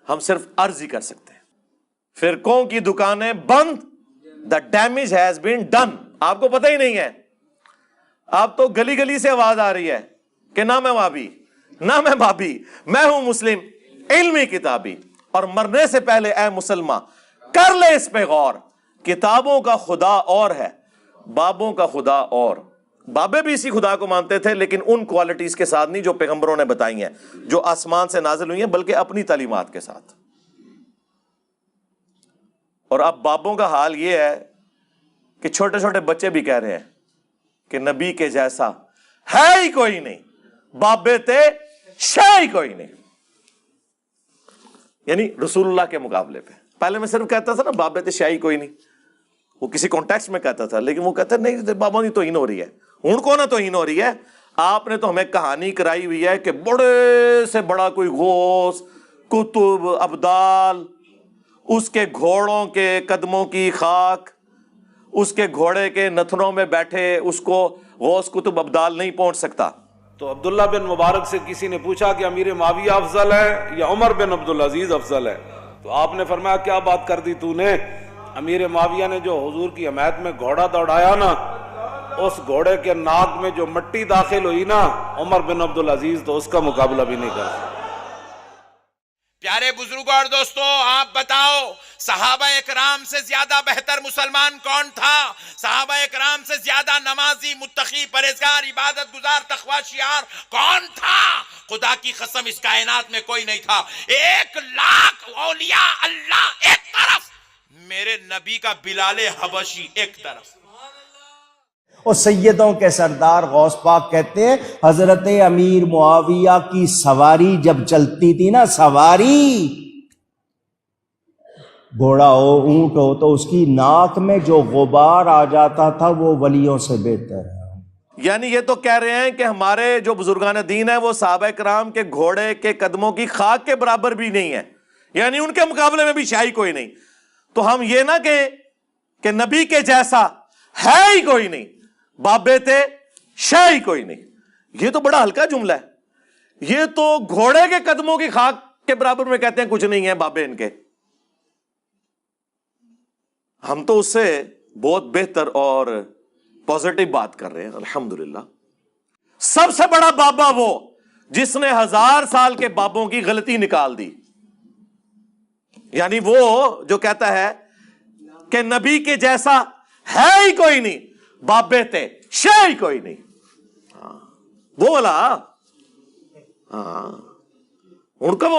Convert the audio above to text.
ہم صرف عرض ہی کر سکتے ہیں. فرقوں کی دکانیں بند. The damage has been done. آپ کو پتہ ہی نہیں ہے. آپ تو گلی گلی سے آواز آ رہی ہے کہ نہ میں وہابی نہ میں بھابی, میں ہوں مسلم علمی کتابی. اور مرنے سے پہلے اے مسلمان کر لے اس پہ غور. کتابوں کا خدا اور ہے, بابوں کا خدا اور. بابے بھی اسی خدا کو مانتے تھے لیکن ان کوالٹیز کے ساتھ نہیں جو پیغمبروں نے بتائی ہیں, جو آسمان سے نازل ہوئی ہیں, بلکہ اپنی تعلیمات کے ساتھ. اور اب بابوں کا حال یہ ہے کہ چھوٹے چھوٹے بچے بھی کہہ رہے ہیں کہ نبی کے جیسا ہے ہی کوئی نہیں, بابے تے شے ہی کوئی نہیں. یعنی رسول اللہ کے مقابلے پہ. پہلے میں صرف کہتا تھا نا بابے تے شے ہی کوئی نہیں, وہ کسی کانٹیکسٹ میں کہتا تھا, لیکن وہ کہتا نہیں بابا نہیں توہین ہو رہی ہے. ہن کو نہ توہین ہو رہی ہے. آپ نے تو ہمیں کہانی کرائی ہوئی ہے کہ بڑے سے بڑا کوئی غوث کتب ابدال, اس کے گھوڑوں کے قدموں کی خاک, اس کے گھوڑے کے نتھنوں میں بیٹھے اس کو غوث کتب ابدال نہیں پہنچ سکتا. تو عبداللہ بن مبارک سے کسی نے پوچھا کہ امیر معاویہ افضل ہے یا عمر بن عبدالعزیز افضل ہے؟ تو آپ نے فرمایا کیا بات کر دی تو نے؟ امیر معاویہ نے جو حضور کی حمایت میں گھوڑا دوڑایا نا, اس گھوڑے کے ناک میں جو مٹی داخل ہوئی نا, عمر بن عبدالعزیز تو اس کا مقابلہ بھی نہیں کر سکتا. پیارے بزرگوں اور دوستو, آپ بتاؤ صحابہ اکرام سے زیادہ بہتر مسلمان کون تھا؟ صحابہ اکرام سے زیادہ نمازی متقی پرہیزگار عبادت گزار تقوی شعار کون تھا؟ خدا کی قسم اس کائنات میں کوئی نہیں تھا. 1,00,000 اولیاء اللہ ایک طرف, میرے نبی کا بلال حبشی ایک طرف. اور سیدوں کے سردار غوث پاک کہتے ہیں حضرت امیر معاویہ کی سواری جب چلتی تھی نا, سواری گھوڑا ہو اونٹ ہو, تو اس کی ناک میں جو غبار آ جاتا تھا وہ ولیوں سے بہتر ہے. یعنی یہ تو کہہ رہے ہیں کہ ہمارے جو بزرگان دین ہیں وہ صحابہ کرام کے گھوڑے کے قدموں کی خاک کے برابر بھی نہیں ہے, یعنی ان کے مقابلے میں بھی شاہی کوئی نہیں. تو ہم یہ نہ کہیں کہ نبی کے جیسا ہے ہی کوئی نہیں, بابے تے شے ہی کوئی نہیں. یہ تو بڑا ہلکا جملہ ہے. یہ تو گھوڑے کے قدموں کی خاک کے برابر میں کہتے ہیں کچھ نہیں ہے بابے ان کے. ہم تو اس سے بہت بہتر اور پازیٹیو بات کر رہے ہیں الحمدللہ. سب سے بڑا بابا وہ جس نے 1000 سال کے بابوں کی غلطی نکال دی. یعنی وہ جو کہتا ہے کہ نبی کے جیسا ہے ہی کوئی نہیں, بابے تے شے ہی کوئی نہیں, وہ والا. ہاں ان کا وہ